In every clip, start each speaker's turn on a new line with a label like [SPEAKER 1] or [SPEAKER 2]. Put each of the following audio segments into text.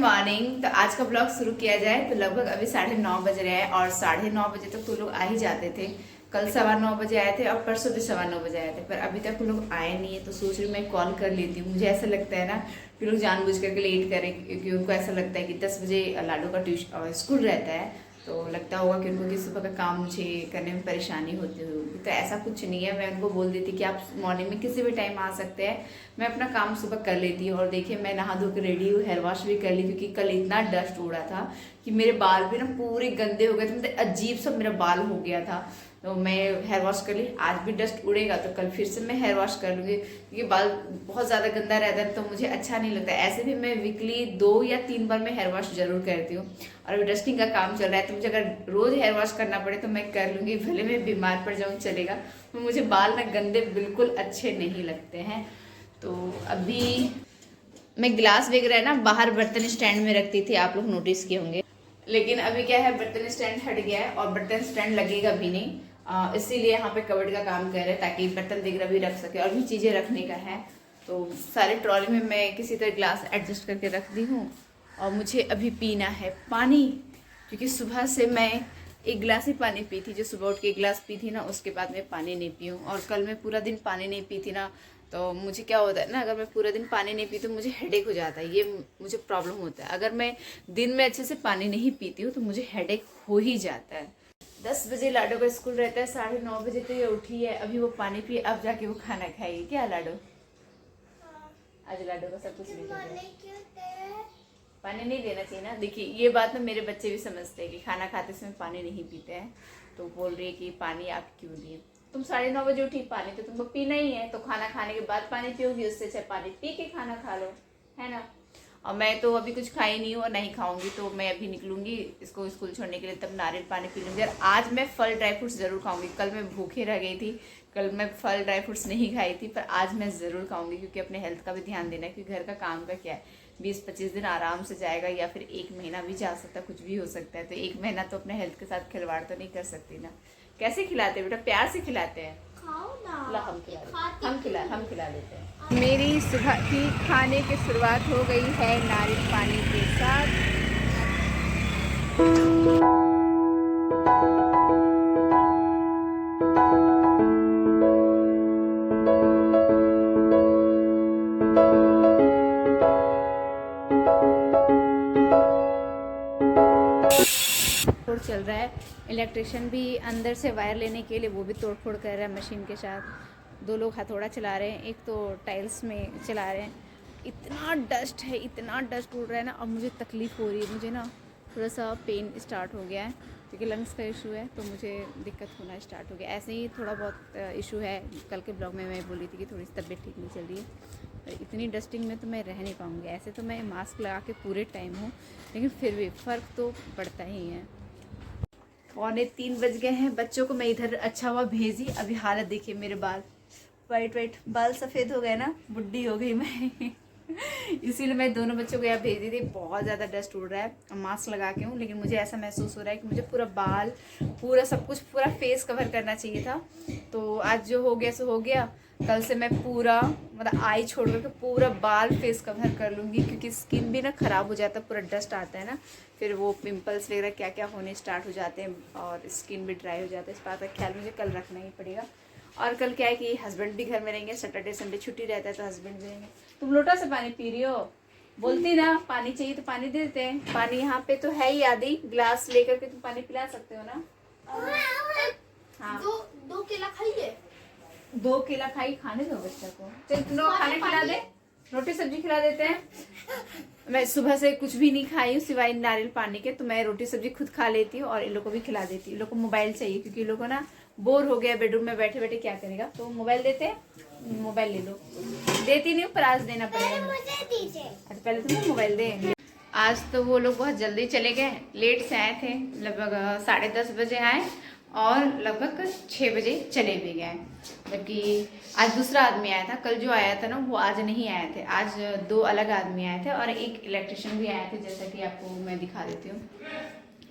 [SPEAKER 1] Morning. तो आज का ब्लॉग शुरू किया जाए तो लगभग अभी 9:30 बज रहे हैं और 9:30 बजे तक तो लोग आ ही जाते थे। कल 9:15 बजे आए थे और परसों भी 9:15 बजे आए थे, पर अभी तक लोग आए नहीं है। तो सोच रही मैं कॉल कर लेती हूँ। मुझे ऐसा लगता है ना कि लोग जानबूझ करके लेट करें, क्योंकि उनको ऐसा लगता है कि 10 बजे लाडो का स्कूल रहता है, तो लगता होगा कि उनको कि सुबह का काम मुझे करने में परेशानी होती होगी। तो ऐसा कुछ नहीं है। मैं उनको बोल देती कि आप मॉर्निंग में किसी भी टाइम आ सकते हैं, मैं अपना काम सुबह कर लेती हूँ। और देखिए मैं नहा धो कर रेडी हूँ, हेयर वॉश भी कर ली, क्योंकि कल इतना डस्ट उड़ा था कि मेरे बाल भी ना पूरे गंदे हो गए थे, मतलब अजीब सा मेरा बाल हो गया था। तो मैं हेयर वॉश कर ली। आज भी डस्ट उड़ेगा तो कल फिर से मैं हेयर वॉश कर लूँगी, क्योंकि बाल बहुत ज़्यादा गंदा रहता है तो मुझे अच्छा नहीं लगता। ऐसे भी मैं वीकली 2 या 3 बार मैं हेयर वॉश जरूर करती हूँ। और अभी डस्टिंग का काम चल रहा है तो मुझे अगर रोज़ हेयर वॉश करना पड़े तो मैं कर लूँगी, भले मैं बीमार पड़ जाऊँ चलेगा। तो मुझे बाल ना गंदे बिल्कुल अच्छे नहीं लगते हैं। तो अभी मैं गिलास वगैरह ना बाहर बर्तन स्टैंड में रखती थी, आप लोग नोटिस किए होंगे। लेकिन अभी क्या है, बर्तन स्टैंड हट गया है और बर्तन स्टैंड लगेगा भी नहीं। इसीलिए यहाँ पे कबर्ड का काम कर रहे हैं, ताकि बर्तन वगैरह भी रख सके और भी चीज़ें रखने का है। तो सारे ट्रॉली में मैं किसी तरह गिलास एडजस्ट करके रख दी हूँ। और मुझे अभी पीना है पानी, क्योंकि सुबह से मैं एक गिलास ही पानी पी थी। जो सुबह उठ के एक गिलास पी थी ना, उसके बाद मैं पानी नहीं पी हूँ। और कल मैं पूरा दिन पानी नहीं पी थी ना, तो मुझे क्या होता है ना, अगर मैं पूरा दिन पानी नहीं पी तो मुझे हेडेक हो जाता है। ये मुझे प्रॉब्लम होता है। अगर मैं दिन में अच्छे से पानी नहीं पीती हूँ तो मुझे हेडेक हो ही जाता है। 10 बजे लाडो का स्कूल रहता है, 9:30 बजे तो ये उठी है। अभी वो पानी पिए, अब जाके वो खाना खाएगी। क्या लाडो? आज लाडो का सब कुछ पानी नहीं देना चाहिए ना। देखिए ये बात ना मेरे बच्चे भी समझते हैं कि खाना खाते समय पानी नहीं पीते हैं। तो बोल रही है कि पानी आप क्यों दिए? तुम 9:30 बजे उठी, पानी तो तुमको पीना ही है, तो खाना खाने के बाद पानी पियोगी, उससे अच्छा पानी पी के खाना खा लो, है ना। और मैं तो अभी कुछ खाई नहीं हूँ और नहीं खाऊंगी, तो मैं अभी निकलूंगी इसको स्कूल छोड़ने के लिए, तब नारियल पानी पी लूँगी। और आज मैं फल ड्राई फ्रूट्स ज़रूर खाऊंगी। कल मैं भूखे रह गई थी, कल मैं फल ड्राई फ्रूट्स नहीं खाई थी, पर आज मैं ज़रूर खाऊंगी, क्योंकि अपने हेल्थ का भी ध्यान देना है। क्योंकि घर का काम का क्या है, 20-25 दिन आराम से जाएगा, या फिर 1 महीना भी जा सकता है, कुछ भी हो सकता है। तो 1 महीना तो अपने हेल्थ के साथ खिलवाड़ तो नहीं कर सकती ना। कैसे खिलाते हैं बेटा? प्यार से खिलाते हैं। ला हम खिला देते हैं। मेरी सुबह की खाने की शुरुआत हो गई है नारियल पानी के साथ। चल रहा है, इलेक्ट्रिशियन भी अंदर से वायर लेने के लिए वो भी तोड़ फोड़ कर रहा है मशीन के साथ। 2 लोग हथौड़ा चला रहे हैं, एक तो टाइल्स में चला रहे हैं। इतना डस्ट है, इतना डस्ट उड़ रहा है ना। अब मुझे तकलीफ़ हो रही है, मुझे ना थोड़ा सा पेन स्टार्ट हो गया है, क्योंकि लंग्स का इशू है, तो मुझे दिक्कत होना स्टार्ट हो गया। ऐसे ही थोड़ा बहुत इशू है। कल के ब्लॉग में मैं बोली थी कि थोड़ी सी तबीयत ठीक नहीं चल रही है। इतनी डस्टिंग में तो मैं रह नहीं पाऊँगी। ऐसे तो मैं मास्क लगा के पूरे टाइम हूँ, लेकिन फिर भी फ़र्क तो पड़ता ही है। 2:45 बज गए हैं। बच्चों को मैं इधर अच्छा हुआ भेजी। अभी हालत देखिए मेरे बाल, वाइट बाल सफ़ेद हो गए ना, बुढ़ी हो गई मैं इसीलिए मैं दोनों बच्चों को यहाँ भेज दी थी। बहुत ज़्यादा डस्ट उड़ रहा है, मास्क लगा के हूँ, लेकिन मुझे ऐसा महसूस हो रहा है कि मुझे पूरा बाल, पूरा सब कुछ, पूरा फेस कवर करना चाहिए था। तो आज जो हो गया सो हो गया। कल से मैं पूरा मतलब आई छोड़ करके पूरा बाल फेस कवर कर लूँगी, क्योंकि स्किन भी ना ख़राब हो जाता है, पूरा डस्ट आता है ना, फिर वो पिंपल्स वगैरह क्या क्या होने स्टार्ट हो जाते हैं और स्किन भी ड्राई हो जाता है। इस बात का ख्याल मुझे कल रखना ही पड़ेगा। और कल क्या है कि हस्बैंड भी घर में रहेंगे, सैटरडे संडे छुट्टी रहता है, तो हस्बैंड भी रहेंगे। तुम लोटा से पानी पी रही हो, बोलती ना पानी चाहिए तो पानी दे देते हैं। पानी यहाँ पे तो है ही, आधी गिलास लेकर के तुम पानी पिला सकते हो ना। हाँ,
[SPEAKER 2] 2 केला खाइए।
[SPEAKER 1] 2 केला खाई, खाने दो बच्चा को। चल तुम लोग खाने खिला दे, रोटी सब्जी खिला देते हैं। मैं सुबह से कुछ भी नहीं खाई हूँ सिवाय नारियल पानी के, तो मैं रोटी सब्जी खुद खा लेती हूँ और इन लोग को भी खिला देती हूँ। इन लोग को मोबाइल चाहिए, क्योंकि इन लोग को ना बोर हो गया बेडरूम में बैठे बैठे, क्या करेगा, तो मोबाइल देते हैं। मोबाइल ले लो। देती नहीं हूँ, पर आज देना पड़ेगा। अच्छा पहले तुम्हें मोबाइल दे। आज तो वो लोग बहुत जल्दी चले गए, लेट से आए थे, लगभग 10:30 बजे आए और लगभग 6 बजे चले भी गए। जबकि आज दूसरा आदमी आया था। कल जो आया था ना वो आज नहीं आए थे, आज 2 अलग आदमी आए थे और एक इलेक्ट्रिशियन भी आए थे, जैसा कि आपको मैं दिखा देती हूँ।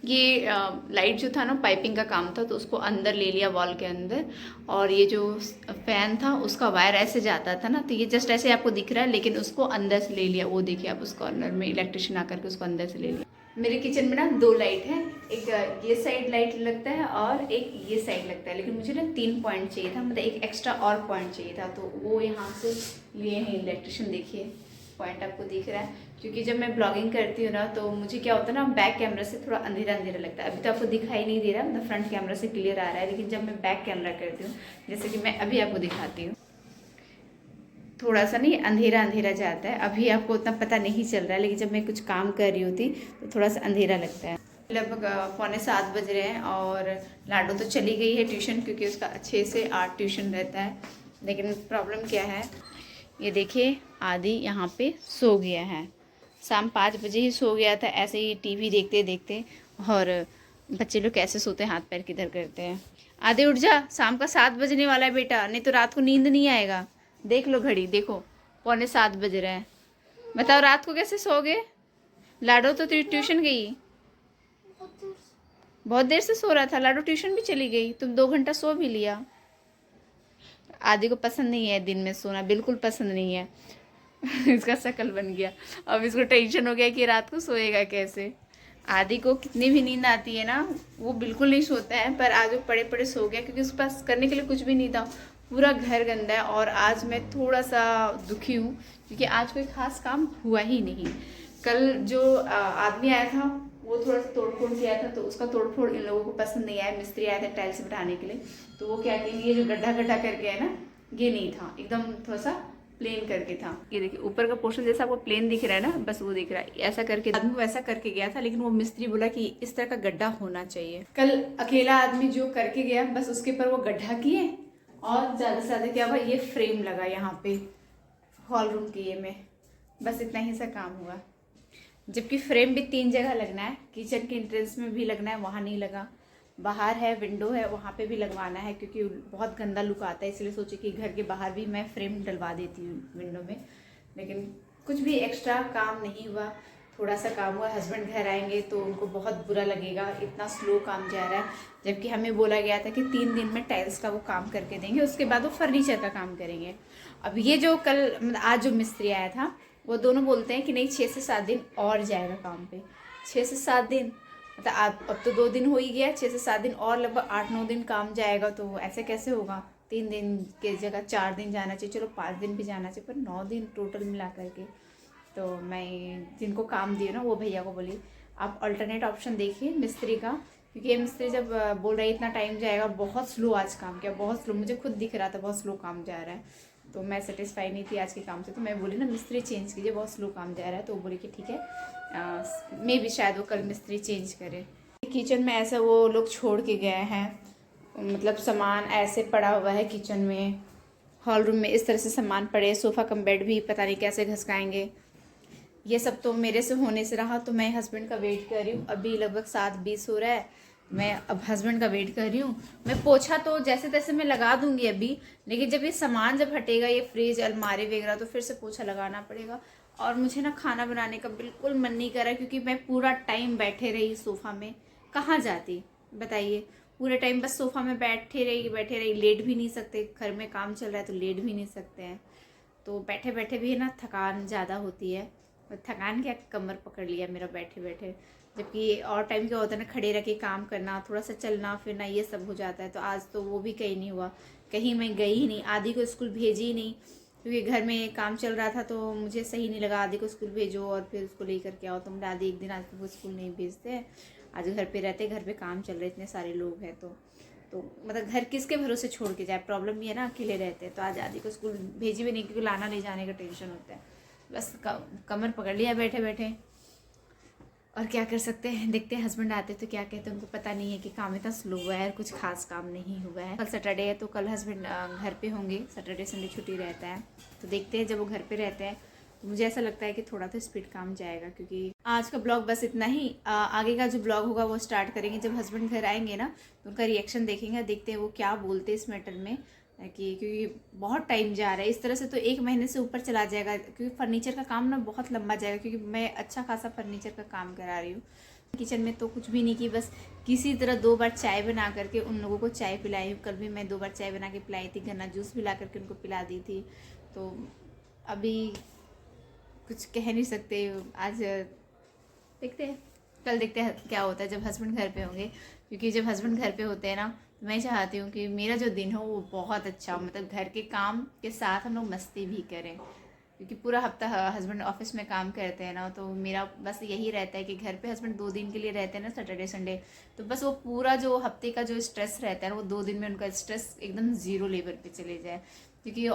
[SPEAKER 1] ये लाइट जो था ना पाइपिंग का काम था, तो उसको अंदर ले लिया वॉल के अंदर। और ये जो फैन था उसका वायर ऐसे जाता था ना, तो ये जस्ट ऐसे आपको दिख रहा है, लेकिन उसको अंदर से ले लिया। वो देखिए आप, उस कॉर्नर में इलेक्ट्रिशियन आकर के उसको अंदर से ले लिया। मेरे किचन में ना 2 लाइट है, एक ये साइड लाइट लगता है और एक ये साइड लगता है, लेकिन मुझे ना 3 पॉइंट चाहिए था, मतलब एक एक्स्ट्रा और पॉइंट चाहिए था, तो वो यहाँ से लिए हैं इलेक्ट्रिशियन। देखिए पॉइंट आपको दिख रहा है, क्योंकि जब मैं ब्लॉगिंग करती हूँ ना, तो मुझे क्या होता है ना, बैक कैमरा से थोड़ा अंधेरा अंधेरा लगता है। अभी तो आपको दिखाई नहीं दे रहा, मतलब फ्रंट कैमरा से क्लियर आ रहा है, लेकिन जब मैं बैक कैमरा करती हूँ, जैसे कि मैं अभी आपको दिखाती हूँ, थोड़ा सा नहीं अंधेरा अंधेरा जाता है। अभी आपको उतना पता नहीं चल रहा है, लेकिन जब मैं कुछ काम कर रही होती तो थोड़ा सा अंधेरा लगता है। लगभग 6:45 बज रहे हैं और लाडो तो चली गई है ट्यूशन, क्योंकि उसका 6 से 8 ट्यूशन रहता है। लेकिन प्रॉब्लम क्या है, ये देखिए आदि यहाँ पे सो गया है। शाम 5 बजे ही सो गया था, ऐसे ही टीवी देखते देखते। और बच्चे लोग कैसे सोते हैं, हाथ पैर किधर करते हैं। आदि उठ जा, शाम का 7 बजने वाला है बेटा, नहीं तो रात को नींद नहीं आएगा। देख लो घड़ी, देखो 6:45 बज रहे हैं। बताओ रात को कैसे सोओगे? लाडो तो ट्यूशन गई, बहुत देर से सो रहा था। लाडो ट्यूशन भी चली गई, तुम 2 घंटा सो भी लिया। आदि को पसंद नहीं है दिन में सोना, बिल्कुल पसंद नहीं है। इसका शकल बन गया। अब इसको टेंशन हो गया कि रात को सोएगा कैसे। आदि को कितनी भी नींद आती है ना, वो बिल्कुल नहीं सोता है, पर आज वो पड़े पड़े सो गया, क्योंकि उसके पास करने के लिए कुछ भी नहीं था। पूरा घर गंदा है और आज मैं थोड़ा सा दुखी हूँ, क्योंकि आज कोई खास काम हुआ ही नहीं। कल जो आदमी आया था वो थोड़ा सा तोड़फोड़ किया था, तो उसका तोड़फोड़ इन लोगों को पसंद नहीं आया। मिस्त्री आया था टाइल्स बिठाने के लिए, तो वो क्या कहेंगे, ये जो गड्ढा गड्ढा करके है ना, ये नहीं था, एकदम थोड़ा सा प्लेन करके था। ये देखिए ऊपर का पोर्शन जैसा आपको प्लेन दिख रहा है ना, बस वो दिख रहा है। ऐसा करके आदमी वैसा करके गया था, लेकिन वो मिस्त्री बोला कि इस तरह का गड्ढा होना चाहिए। कल अकेला आदमी जो करके गया, बस उसके ऊपर वो गड्ढा किए, और ज़्यादा से ज़्यादा क्या हुआ, ये फ्रेम लगा यहाँ पे हॉल रूम के ये में, बस इतना ही सा काम हुआ। जबकि फ्रेम भी 3 जगह लगना है, किचन के एंट्रेंस में भी लगना है, वहाँ नहीं लगा। बाहर है, विंडो है, वहाँ पे भी लगवाना है, क्योंकि बहुत गंदा लुक आता है, इसलिए सोचे कि घर के बाहर भी मैं फ्रेम डलवा देती हूँ विंडो में। लेकिन कुछ भी एक्स्ट्रा काम नहीं हुआ, थोड़ा सा काम हुआ। हस्बैंड घर आएंगे तो उनको बहुत बुरा लगेगा, इतना स्लो काम जा रहा है। जबकि हमें बोला गया था कि 3 दिन में टाइल्स का वो काम करके देंगे, उसके बाद वो फर्नीचर का काम करेंगे। अब ये जो कल मतलब आज जो मिस्त्री आया था, वो दोनों बोलते हैं कि नहीं 6 से 7 दिन और जाएगा काम पे। 6 से 7 दिन मतलब अब तो 2 दिन हो ही गया, 6 से 7 दिन और लगभग 8-9 दिन काम जाएगा, तो ऐसे कैसे होगा? 3 दिन के जगह 4 दिन जाना चाहिए, चलो 5 दिन भी जाना चाहिए, पर 9 दिन टोटल मिला करके। तो मैं जिनको काम दिए ना, वो भैया को बोली आप अल्टरनेट ऑप्शन देखिए मिस्त्री का, क्योंकि ये मिस्त्री जब बोल रहा है इतना टाइम जाएगा, बहुत स्लो आज काम किया, बहुत स्लो, मुझे खुद दिख रहा था बहुत स्लो काम जा रहा है। तो मैं सेटिस्फाई नहीं थी आज के काम से, तो मैं बोली ना मिस्त्री चेंज कीजिए, बहुत स्लो काम जा रहा है। तो वो बोली कि ठीक है, मे भी शायद वो कल मिस्त्री चेंज करे। किचन में ऐसा वो लोग छोड़ के गए हैं, मतलब सामान ऐसे पड़ा हुआ है किचन में। हॉल रूम में इस तरह से सामान पड़े, सोफ़ा कम बेड भी पता नहीं कैसे घसकाएंगे। ये सब तो मेरे से होने से रहा, तो मैं हस्बैंड का वेट कर रही हूँ। अभी लगभग 7:20 हो रहा है, मैं अब हस्बैंड का वेट कर रही हूँ। मैं पोछा तो जैसे तैसे मैं लगा दूंगी अभी, लेकिन जब ये सामान जब हटेगा, ये फ्रिज अलमारी वगैरह, तो फिर से पोछा लगाना पड़ेगा। और मुझे ना खाना बनाने का बिल्कुल मन नहीं कर रहा, क्योंकि मैं पूरा टाइम बैठे रही सोफ़ा में, कहाँ जाती बताइए। पूरे टाइम बस सोफ़ा में बैठे रही, लेट भी नहीं सकते, घर में काम चल रहा है तो लेट भी नहीं सकते हैं। तो बैठे बैठे भी ना थकान ज़्यादा होती है, थकान क्या, कमर पकड़ लिया मेरा बैठे बैठे। जबकि और टाइम क्या होता है ना, खड़े रह के काम करना, थोड़ा सा चलना फिरना, ये सब हो जाता है। तो आज तो वो भी कहीं नहीं हुआ, कहीं मैं गई ही नहीं, आदि को स्कूल भेजी ही नहीं, क्योंकि घर में काम चल रहा था, तो मुझे सही नहीं लगा आदि को स्कूल भेजो और फिर उसको लेकर के आओ। तो मेरे आदि एक दिन आज वो स्कूल नहीं भेजते हैं, आज घर पे रहते, घर पे काम चल रहे, इतने सारे लोग हैं, तो मतलब घर किसके भरोसे छोड़ के जाए, प्रॉब्लम ये है ना, अकेले रहते हैं। तो आज आदि को स्कूल भेजी भी नहीं, क्योंकि लाना ले जाने का टेंशन होता है। बस कमर पकड़ लिया बैठे बैठे, और क्या कर सकते हैं। देखते हैं हस्बैंड आते तो क्या कहते हैं, उनको पता नहीं है कि काम इतना स्लो हुआ है, कुछ खास काम नहीं हुआ है। कल सैटरडे है, तो कल हस्बैंड घर पे होंगे, सैटरडे संडे छुट्टी रहता है। तो देखते हैं जब वो घर पे रहते हैं, तो मुझे ऐसा लगता है कि थोड़ा तो स्पीड काम जाएगा। क्योंकि आज का ब्लॉग बस इतना ही, आगे का जो ब्लॉग होगा वो स्टार्ट करेंगे जब हस्बैंड घर आएंगे ना, तो उनका रिएक्शन देखेंगे, देखते हैं वो क्या बोलते हैं इस मैटर में। कि क्योंकि बहुत टाइम जा रहा है, इस तरह से तो 1 महीने से ऊपर चला जाएगा, क्योंकि फर्नीचर का काम ना बहुत लंबा जाएगा, क्योंकि मैं अच्छा खासा फर्नीचर का काम करा रही हूँ। किचन में तो कुछ भी नहीं की, बस किसी तरह 2 बार चाय बना करके उन लोगों को चाय पिलाई हूँ। कल भी मैं 2 बार चाय बना के पिलाई थी, गन्ना जूस भी ला करके उनको पिला दी थी। तो अभी कुछ कह नहीं सकते। आज देखते हैं, कल देखते हैं क्या होता है जब हस्बैंड घर पे होंगे, क्योंकि जब हस्बैंड घर पे होते हैं ना, तो मैं चाहती हूँ कि मेरा जो दिन हो वो बहुत अच्छा हो, मतलब घर के काम के साथ हम लोग मस्ती भी करें, क्योंकि पूरा हफ्ता हस्बैंड ऑफिस में काम करते हैं ना, तो मेरा बस यही रहता है कि घर पे हस्बैंड 2 दिन के लिए रहते हैं ना, सैटरडे संडे, तो बस वो पूरा जो हफ्ते का जो स्ट्रेस रहता है ना, वो 2 दिन में उनका स्ट्रेस एकदम 0 लेवल पे चले जाए, क्योंकि